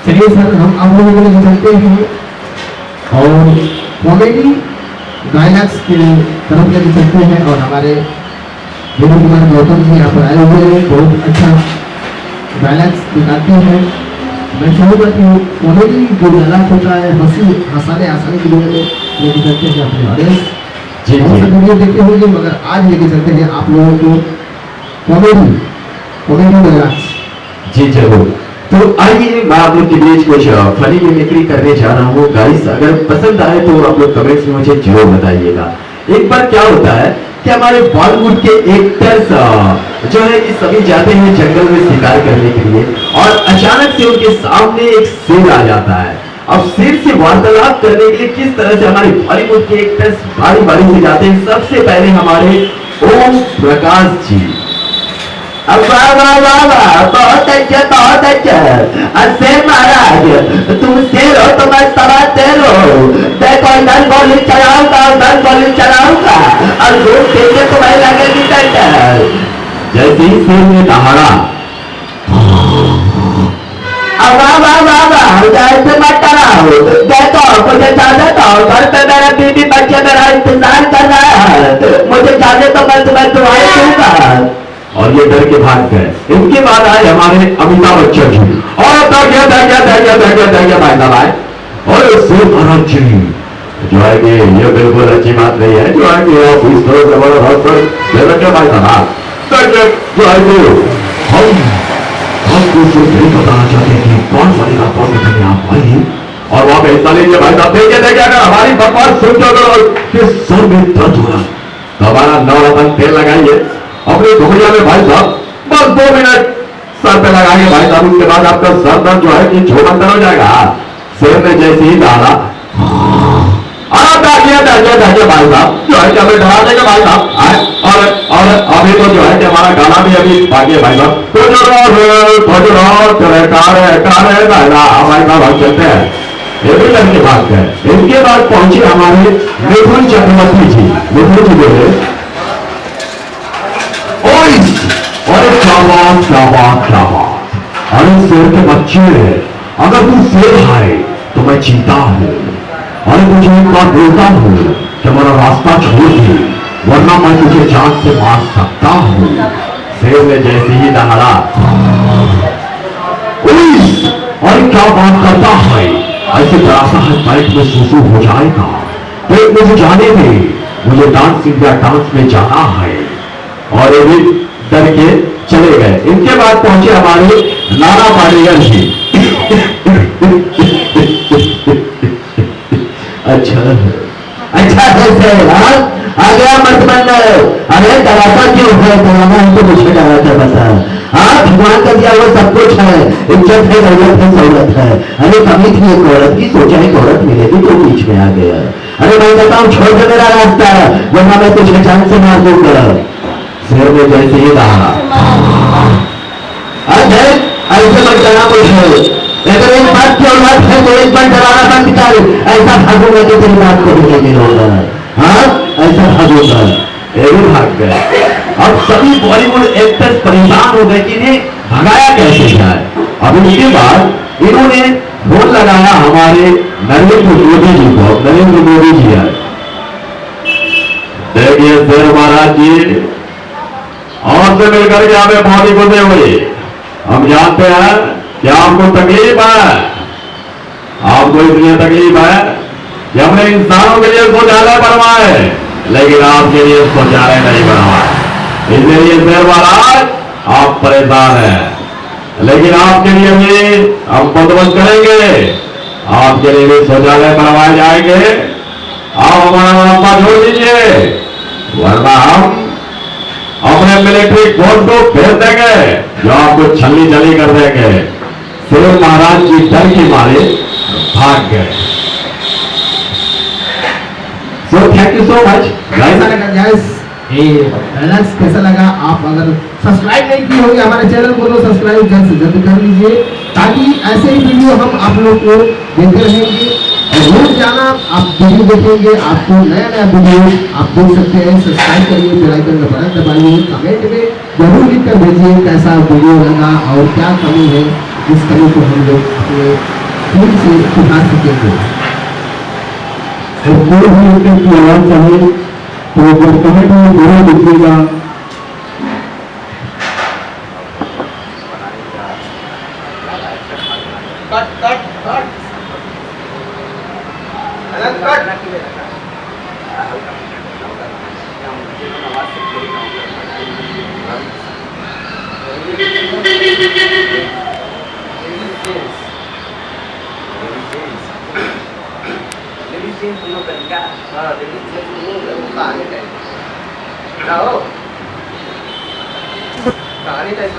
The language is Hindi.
चलिए सर, हम आप लोगों के लिए चलते हैं और कॉमेडी डायलॉग्स की तरफ लेके चलते हैं। और हमारे विनोद कुमार गौतम जी यहाँ पर आए हुए हैं, बहुत अच्छा डायलॉग्स दिखाते हैं। मैं चाहूँगा कि कॉमेडी जो डायलॉग होता है हंसाने आसानी के लिए लेके चलते हैं अपने ऑडियंस। बहुत सा वीडियो देखते होंगे, मगर आज लेके चलते हैं आप लोगों को कॉमेडी डायलॉग्स। जी जरूर। तो आइए मैं आप लोग के बीच कुछ फनी मिमिक्री करने जा रहा हूँ। गाइस अगर पसंद आए तो आप लोग कमेंट्स में मुझे जरूर बताइएगा। एक बार क्या होता है कि हमारे बॉलीवुड के एक्टर्स जो है कि सभी जाते हैं जंगल में शिकार करने के लिए, और अचानक से उनके सामने एक शेर आ जाता है। अब शेर से वार्तालाप करने के लिए किस तरह से हमारे बॉलीवुड के एक्टर्स बारी बारी से जाते हैं। सबसे पहले हमारे ओम प्रकाश जी। अब वाह वाह वाह वाह, बहुत अच्छा बहुत अच्छा। शेर महाराज, तुम शेर हो तो मैं सवा शेर हो। देखो इधर गोली चलाऊंगा, उधर गोली चलाऊंगा, और लोग देखे तो मैं लगेगी डर। जैसे ही शेर ने दहाड़ा, वाह वाह वाह वाह, जैसे मत डराओ। देखो मुझे जाने दो, घर पे मेरा बीवी बच्चे मेरा इंतजार कर रहा है। मुझे जाने तो मैं तुम्हें दुआएं दूंगा। और ये डर के भाग गए। इनके बाद आए हमारे अमिताभ बच्चन जी। और भाई साहब आए और शेर महाराज जी जो है कि ये बिल्कुल अच्छी बात नहीं है जो है कि आप इस तरह से हमारा भाई साहब जो है कि हम आपको सिर्फ नहीं बताना चाहते कि कौन बनेगा कौन नहीं। आप आइए और वहां पे हिस्सा लीजिए भाई साहब। देखिए अगर हमारी बकवास सुन के सर में दर्द हो रहा तो हमारा नवरत्न तेल लगाइए अपनी घुड़िया में भाई साहब, बस 2 मिनट सर पे लगाएंगे भाई साहब। उसके बाद आपका सर दर्द जो है कि झोंकन हो जाएगा। शेर ने जैसे ही डाला, बैठिए भाई साहब जो है कि हमें डरा देगा भाई साहब। और अभी तो जो है कि हमारा गाना भी अभी बाकी है भाई साहब। तो भाई साहब हम चलते हैं। ये भी करके भाग गए। इनके बाद पहुंचे हमारे मिथुन चक्रवर्ती जी। मिथुन जी बोले, क्या बात। अरे शेर के बच्चे, अगर तू शेर है तो मैं चीता हूँ। अरे मुझे एक बात बोलता हूँ कि मेरा रास्ता छोड़ दे, वरना मैं तुझे जान से मार सकता हूँ। शेर ने जैसे ही दहाड़ा, अरे क्या बात करता है, ऐसे डराता है पेट में सुसु हो जाएगा। पेट मुझे जाने दे, मुझे डांस इंडिया डांस में जाना है। और ये भी डर के चले गए। इनके बाद पहुंचे हमारे नाना पाटेकर जी। अच्छा आ गया मत बन। अरे डराता क्यों है, डराना है तो मुझे डराता बता। हाँ, भगवान का दिया हुआ सब कुछ है, इज्जत है, दौलत है, सहूलत है। अरे कमी थी एक औरत की, सोचा एक औरत मिलेगी तो बीच में आ गया। अरे मैं बताऊं, छोड़ दे मेरा रास्ता, वरना मैं तुझे जान से मार दूंगा। शेर ने जैसे ही कहा, ऐसे मत डरा मुझे, अगर एक बात की औलाद है तो एक बार डराना बंद कर। ऐसा भागूंगा कि तेरी बात को भी नहीं होगा। हाँ, ऐसा भागूंगा। ये भी भाग गए। अब सभी बॉलीवुड एक्टर्स परेशान हो गए कि इन्हें भगाया कैसे जाए। अब इसके बाद इन्होंने फोन लगाया हमारे नरेंद्र मोदी जी को। नरेंद्र मोदी जी आए, देखिए शेर महाराज जी, और से मिलकर के हमें बहुत ही खुशी हुई। हम जानते हैं कि आपको तकलीफ है, आपको इसलिए तकलीफ है कि हमने इंसानों के लिए शौचालय बनवाए, लेकिन आपके लिए शौचालय नहीं बनवाए। इसलिए शेर महाराज आप परेशान हैं, लेकिन आपके लिए भी हम बंदोबस्त करेंगे, आपके लिए भी शौचालय बनवाए जाएंगे। आप हमारा मुनाफा जोड़ दीजिए, वरना हम अपने मिलिट्री फोर्स को भेज देंगे जो आपको छली छली कर देंगे। शेर महाराज जी डर के मारे भाग गए। So thank you so much guys. ये डायलॉग्स कैसा लगा? आप अगर सब्सक्राइब नहीं किए होंगे हमारे चैनल को तो सब्सक्राइब जल्द से जल्द कर लीजिए, ताकि ऐसे ही वीडियो हम आप लोग को देते रहेंगे। और रोज जाना आप वीडियो देखेंगे, आपको नया नया वीडियो आप देख सकते हैं। सब्सक्राइब करिए, बेल आइकन का बटन दबाइए, कमेंट में जरूर लिख कर भेजिए कैसा वीडियो लगा और क्या कमी है। जिस कमी को हम लोग अपने फिर से सुधार सकेंगे। और कोई भी एक की आवाज चाहे तो वो कमेंट में जरूर लिखिएगा। कहानी टाइप